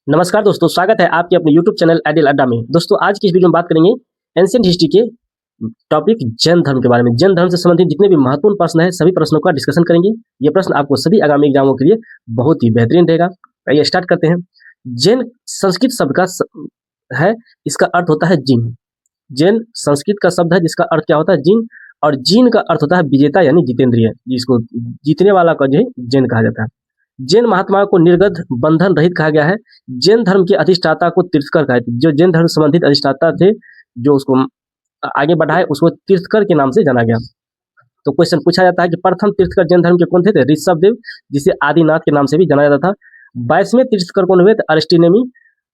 नमस्कार दोस्तों, स्वागत है आपके अपने यूट्यूब चैनल आइडियल अड्डा में। दोस्तों, आज की इस वीडियो में बात करेंगे एंशिएंट हिस्ट्री के टॉपिक जैन धर्म के बारे में। जैन धर्म से संबंधित जितने भी महत्वपूर्ण प्रश्न हैं, सभी प्रश्नों का डिस्कशन करेंगे। ये प्रश्न आपको सभी आगामी एग्जामों के लिए बहुत ही बेहतरीन रहेगा। आइए स्टार्ट करते हैं। जैन संस्कृत शब्द का है, इसका अर्थ होता है जीन। जैन संस्कृत का शब्द है जिसका अर्थ क्या होता है? जीन। और जीन का अर्थ होता है विजेता यानी जितेंद्रिय, जिसको जीतने वाला का जो है जैन कहा जाता है। जैन महात्माओं को निर्गत बंधन रहित कहा गया है। जैन धर्म के अधिष्ठाता को तीर्थकर कहा है। जो जैन धर्म संबंधित अधिष्ठाता थे, जो उसको आगे बढ़ाए, उसको तीर्थकर के नाम से जाना गया। तो क्वेश्चन पूछा जाता है कि प्रथम तीर्थकर जैन धर्म के कौन थे? ऋषभ देव, जिसे आदिनाथ के नाम से भी जाना जाता था। 22वें तीर्थकर कौन हुए? अरिस्टिनेमी।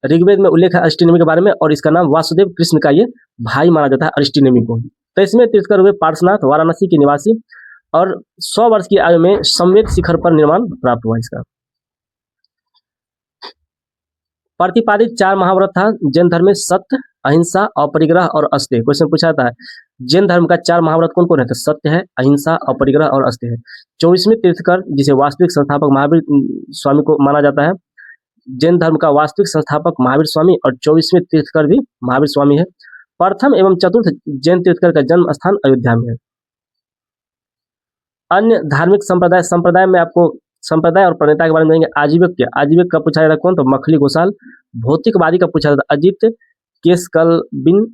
ऋग्वेद में उल्लेख है अरिस्टिनेमी के बारे में, और इसका नाम वासुदेव कृष्ण का ये भाई माना जाता है अरिस्टिनेमी को। 23वें तीर्थकर हुए पार्श्वनाथ, वाराणसी के निवासी, और 100 वर्ष की आयु में संवेद शिखर पर निर्माण प्राप्त हुआ इसका। प्रतिपादित 4 महाव्रत था जैन धर्म में: सत्य, अहिंसा, अपरिग्रह और अस्तेय। क्वेश्चन पूछा जाता है जैन धर्म का 4 महाव्रत कौन कौन है? तो सत्य है, अहिंसा, अपरिग्रह और अस्तेय है। 24वें तीर्थकर, जिसे वास्तविक संस्थापक महावीर स्वामी को माना जाता है। जैन धर्म का वास्तविक संस्थापक महावीर स्वामी, और 24वें तीर्थकर भी महावीर स्वामी है। प्रथम एवं चतुर्थ जैन तीर्थकर का जन्म स्थान अयोध्या में है। अन्य धार्मिक संप्रदाय में आपको संप्रदाय और प्रणेता के बारे में जानेंगे। आजीविक का पूछा जाता कौन? तो मखली घोषाल। भौतिकवादी का पूछा जाता अजित केशकल्बिन,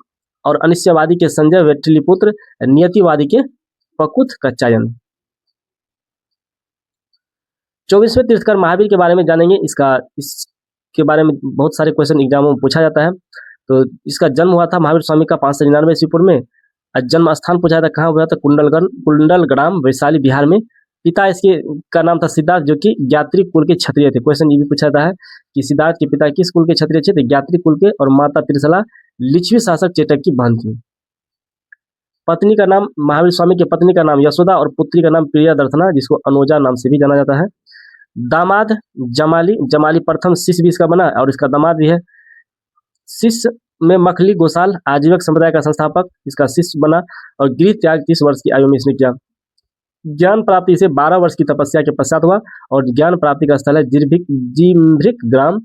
और अनिश्चयवादी के संजय वेट्टिलीपुत्र, नियतिवादी के पकुथ कच्चायन। 24वें तीर्थकर महावीर के बारे में जानेंगे। इसके बारे में बहुत सारे क्वेश्चन एग्जामों में पूछा जाता है। तो इसका जन्म हुआ था महावीर स्वामी का 599 ईस्वी पूर्व में। जन्म स्थान पूछा था कहाँ हुआ था? कुंडलग्राम, वैशाली, बिहार में। पिता इसके का नाम था सिद्धार्थ, जो कि ज्ञात्री कुल के क्षत्रिय थे। क्वेश्चन ये भी पूछा था है कि सिद्धार्थ के पिता किस कुल के क्षत्रिय थे? ज्ञात्री कुल के, और माता त्रिशला लिच्छवी शासक चेटक की बहन थी। पत्नी का नाम, महावीर स्वामी की पत्नी का नाम यशोदा, और पुत्री का नाम प्रिया दर्शना, जिसको अनुजा नाम से भी जाना जाता है। दामाद जमाली प्रथम शिष्य भी इसका बना, और इसका दामाद भी है। शिष्य में मखली घोषाल, आजीविक संप्रदाय का संस्थापक, इसका शिष्य बना, और गृह त्याग 30 वर्ष की आयु में इसने किया। ज्ञान प्राप्ति से 12 वर्ष की तपस्या के पश्चात हुआ, और ज्ञान प्राप्ति का स्थल है जिम्भिक ग्राम,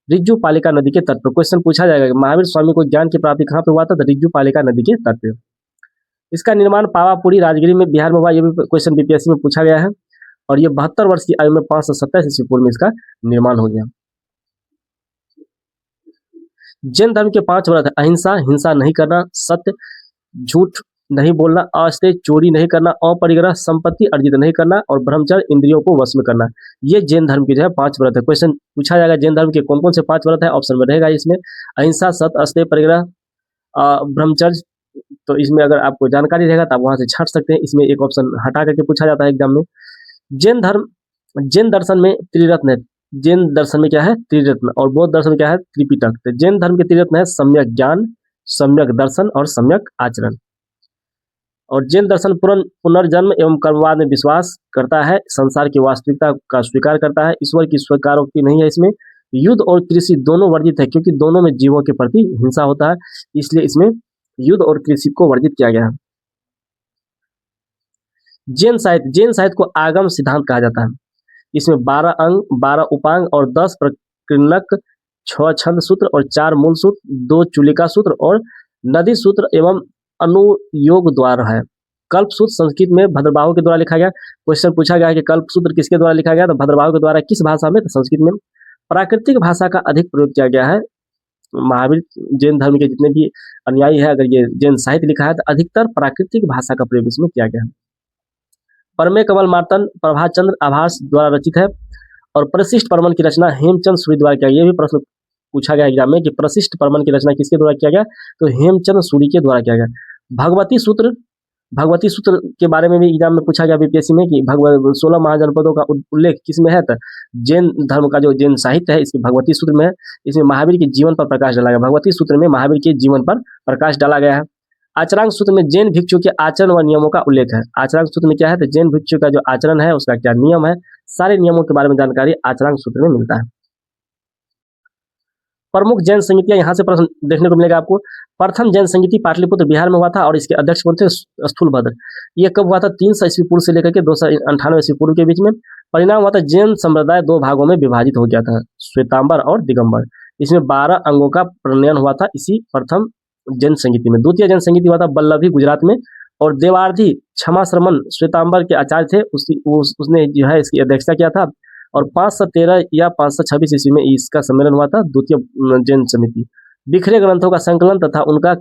रिज्जू पालिका नदी के तट पर। क्वेश्चन पूछा जाएगा कि महावीर स्वामी को ज्ञान की प्राप्ति कहाँ पे हुआ था? तो रिज्जू पालिका नदी के तट पर। इसका निर्माण पावापुरी राजगिरी में बिहार में हुआ। ये भी क्वेश्चन बीपीएससी में पूछा गया है, और ये 72 वर्ष की आयु में 527 ईस्वी पूर्व में इसका निर्माण हो गया। जैन धर्म के 5 व्रत है: अहिंसा, हिंसा नहीं करना, सत्य, झूठ नहीं बोलना, अस्तेय, चोरी नहीं करना, अपरिग्रह, संपत्ति अर्जित नहीं करना, और ब्रह्मचर्य, इंद्रियों को वश में करना। ये जैन धर्म के जो है 5 व्रत है। क्वेश्चन पूछा जाएगा जैन धर्म के कौन कौन से 5 व्रत है? ऑप्शन में रहेगा इसमें अहिंसा, सत्य, अस्तेय, परिग्रह, ब्रह्मचर्य। तो इसमें अगर आपको जानकारी रहेगा तो आप वहां से छाट सकते हैं। इसमें एक ऑप्शन हटा करके पूछा जाता है एग्जाम में। जैन दर्शन में त्रिरत्न है। जैन दर्शन में क्या है? त्रिरत्न। और बौद्ध दर्शन में क्या है? त्रिपिटक। तो जैन धर्म के त्रिरत्न है सम्यक ज्ञान, सम्यक दर्शन और सम्यक आचरण। और जैन दर्शन पुनर्जन्म एवं कर्मवाद में विश्वास करता है, संसार की वास्तविकता का स्वीकार करता है, ईश्वर की स्वीकारोक्ति नहीं है इसमें। युद्ध और कृषि दोनों वर्जित है, क्योंकि दोनों में जीवों के प्रति हिंसा होता है, इसलिए इसमें युद्ध और कृषि को वर्जित किया गया है। जैन साहित्य को आगम सिद्धांत कहा जाता है। इसमें 12 अंग, 12 उपांग और 10 प्रकीर्णक, 6 छंद सूत्र और 4 मूल सूत्र, 2 चूलिका सूत्र और नदी सूत्र एवं अनुयोग द्वार है। कल्प सूत्र संस्कृत में भद्रबाहु के द्वारा लिखा गया। क्वेश्चन पूछा गया है कि कल्प सूत्र किसके द्वारा लिखा गया? तो भद्रबाहु के द्वारा। किस भाषा में? तो संस्कृत में। प्राकृतिक भाषा का अधिक प्रयोग किया गया है। महावीर जैन धर्म के जितने भी अनुयायी है, अगर ये जैन साहित्य लिखा है तो अधिकतर प्राकृतिक भाषा का प्रयोग इसमें किया गया है। परमे कमल मार्तन प्रभाचंद्र आभास द्वारा रचित है, और प्रशिष्ट परमन की रचना हेमचंद सूरी द्वारा किया गया। ये भी प्रश्न पूछा गया एग्जाम में कि प्रशिष्ट परमन की रचना किसके द्वारा किया गया? तो हेमचंद सूरी के द्वारा किया गया। भगवती सूत्र के बारे में भी एग्जाम में पूछा गया बीपीएससी में कि 16 महाजनपदों का उल्लेख किसमें है? तो जैन धर्म का जो जैन साहित्य है इसके भगवती सूत्र में है। इसमें महावीर के जीवन पर प्रकाश डाला गया। भगवती सूत्र में महावीर के जीवन पर प्रकाश डाला गया है। आचरांग सूत्र में जैन भिक्षु के आचरण व नियमों का उल्लेख है। आचरांग सूत्र में क्या है? तो जैन भिक्षु का जो आचरण है उसका क्या नियम है, सारे नियमों के बारे में जानकारी आचरांग सूत्र में मिलता है। प्रमुख जैन समितियां यहाँ से प्रश्न देखने को मिलेगा आपको। प्रथम जैन समिति पाटलिपुत्र बिहार में हुआ था, और इसके अध्यक्ष कौन थे? स्थूलभद्र। ये कब हुआ था? 300 ईस्वी पूर्व से लेकर के 298 ईस्वी पूर्व के बीच में। परिणाम हुआ था जैन संप्रदाय 2 भागों में विभाजित हो गया था, श्वेतांबर और दिगंबर। इसमें 12 अंगों का प्रणयन हुआ था इसी प्रथम जैन संगीति में। द्वितीय जैन संगीति हुआ था बल्लभी गुजरात में, और देवार्थी क्षमा श्रमण श्वेतांबर के आचार्य थे, उसने जो है इसकी अध्यक्षता किया था। और 513 या 526 ईस्वी में इसका सम्मेलन हुआ था, द्वितीय जैन समिति। बिखरे ग्रंथों का संकलन तथा उनका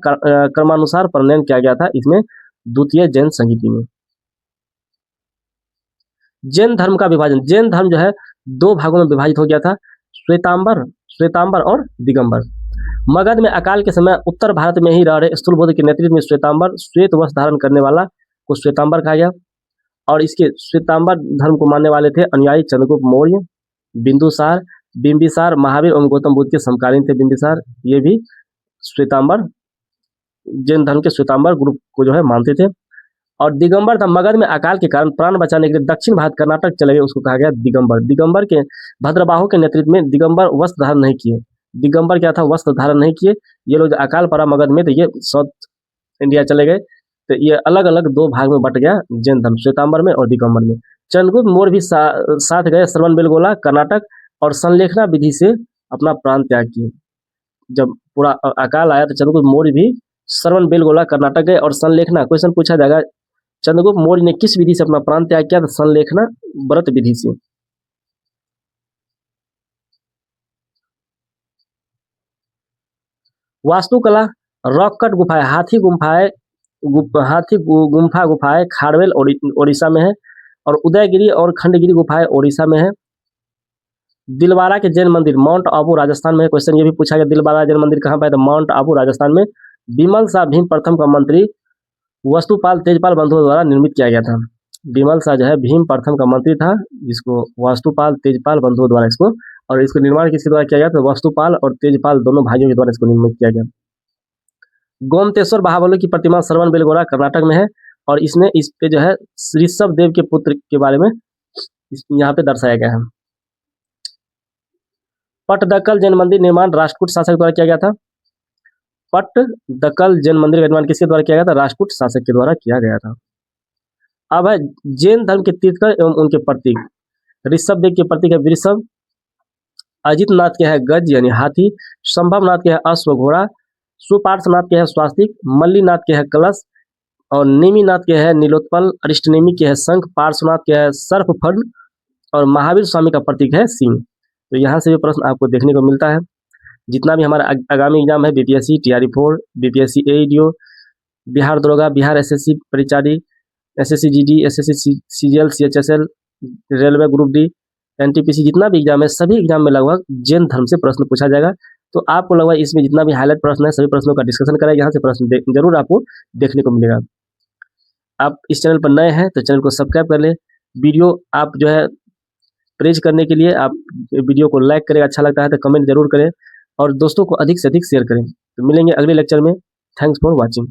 क्रमानुसार प्रणयन किया गया था इसमें द्वितीय जैन संगीति में। जैन धर्म का विभाजन, जैन धर्म जो है 2 भागों में विभाजित हो गया था, श्वेतांबर और दिगंबर। मगध में अकाल के समय उत्तर भारत में ही रह रहे स्थूलबुद्ध के नेतृत्व में श्वेतांबर, श्वेत वस्त्र धारण करने वाला को श्वेतांबर कहा गया। और इसके श्वेतांबर धर्म को मानने वाले थे अनुयायी चंद्रगुप्त मौर्य, बिंबिसार, महावीर और गौतम बुद्ध के समकालीन थे बिंबिसार। ये भी श्वेतांबर, जैन धर्म के श्वेतांबर ग्रुप को जो है मानते थे। और दिगंबर था, मगध में अकाल के कारण प्राण बचाने के लिए दक्षिण भारत कर्नाटक चले गए, उसको कहा गया दिगंबर। दिगंबर के भद्रबाहु के नेतृत्व में दिगंबर वस्त्र धारण नहीं किए। दिगंबर क्या था, वस्त्र धारण नहीं किए। ये लोग अकाल पड़ा मगध में, तो ये साउथ इंडिया चले गए, तो ये अलग अलग 2 भाग में बट गया जैन धर्म, श्वेतांबर में और दिगंबर में। चंद्रगुप्त मौर्य भी साथ गए श्रवणबेलगोला कर्नाटक, और संलेखना विधि से अपना प्राण त्याग किए। जब पूरा अकाल आया तो चंद्रगुप्त मौर्य भी श्रवणबेलगोला कर्नाटक गए। और संलेखना, क्वेश्चन पूछा जाएगा चंद्रगुप्त मौर्य ने किस विधि से अपना प्राण त्याग किया, तो संलेखना व्रत विधि से। वास्तुकला, रॉक कट गुफाएं, हाथी गुफाएं खारवेल ओडिशा में है, और उदयगिरी और खंडगिरी गुफाएं ओडिशा में है। दिलवारा के जैन मंदिर माउंट आबू राजस्थान में है। क्वेश्चन ये भी पूछा गया दिलवारा जैन मंदिर कहाँ पर है, तो माउंट आबू राजस्थान में। बिमल शाह भीम प्रथम का मंत्री वस्तुपाल तेजपाल बंधुओं द्वारा निर्मित किया गया था। बिमल शाह जो है भीम प्रथम का मंत्री था, जिसको वस्तुपाल तेजपाल बंधुओं द्वारा इसको निर्माण किसके द्वारा किया गया, तो वस्तुपाल और तेजपाल दोनों भाइयों के द्वारा इसको निर्मित किया गया। गोमतेश्वर महाबली की प्रतिमा श्रवणबेलगोला कर्नाटक में है, और इसमें इस पे जो है ऋषभ देव के पुत्र के बारे में यहाँ पे दर्शाया गया है। पटदकल जैन मंदिर निर्माण राष्ट्रकूट शासक द्वारा किया गया था। पटदकल जैन मंदिर का निर्माण किसके द्वारा किया गया था, राष्ट्रकूट शासक के द्वारा किया गया था। अब है जैन धर्म के तीर्थकर एवं उनके प्रतीक। ऋषभ देव के प्रतीक है वृषभ, अजित नाथ के है गज यानी हाथी, संभवनाथ के है अश्व घोड़ा, सुपार्श्वनाथ के है स्वास्तिक, मल्लीनाथ के है कलश, और नेमिनाथ के है नीलोत्पल, अरिष्टनेमी के है शंख, पार्श्वनाथ के है सर्प फड, और महावीर स्वामी का प्रतीक है सिंह। तो यहाँ से भी प्रश्न आपको देखने को मिलता है। जितना भी हमारा आगामी एग्जाम है BPSC TRE 4, BPSC AEDO, Bihar दरोगा, बिहार एसएससी परिचारी, SSC GD, SSC CGL, CHSL, railway group D, NTPC, जितना भी एग्जाम है सभी एग्जाम में लगभग जैन धर्म से प्रश्न पूछा जाएगा। तो आपको लगभग इसमें जितना भी हाईलाइट प्रश्न है सभी प्रश्नों का डिस्कशन करेंगे, यहाँ से प्रश्न जरूर आपको देखने को मिलेगा। आप इस चैनल पर नए हैं तो चैनल को सब्सक्राइब कर लें। वीडियो आप जो है प्रेज करने के लिए आप वीडियो को लाइक करें, अच्छा लगता है तो कमेंट जरूर करें, और दोस्तों को अधिक से अधिक शेयर करें। तो मिलेंगे अगले लेक्चर में। Thanks for watching.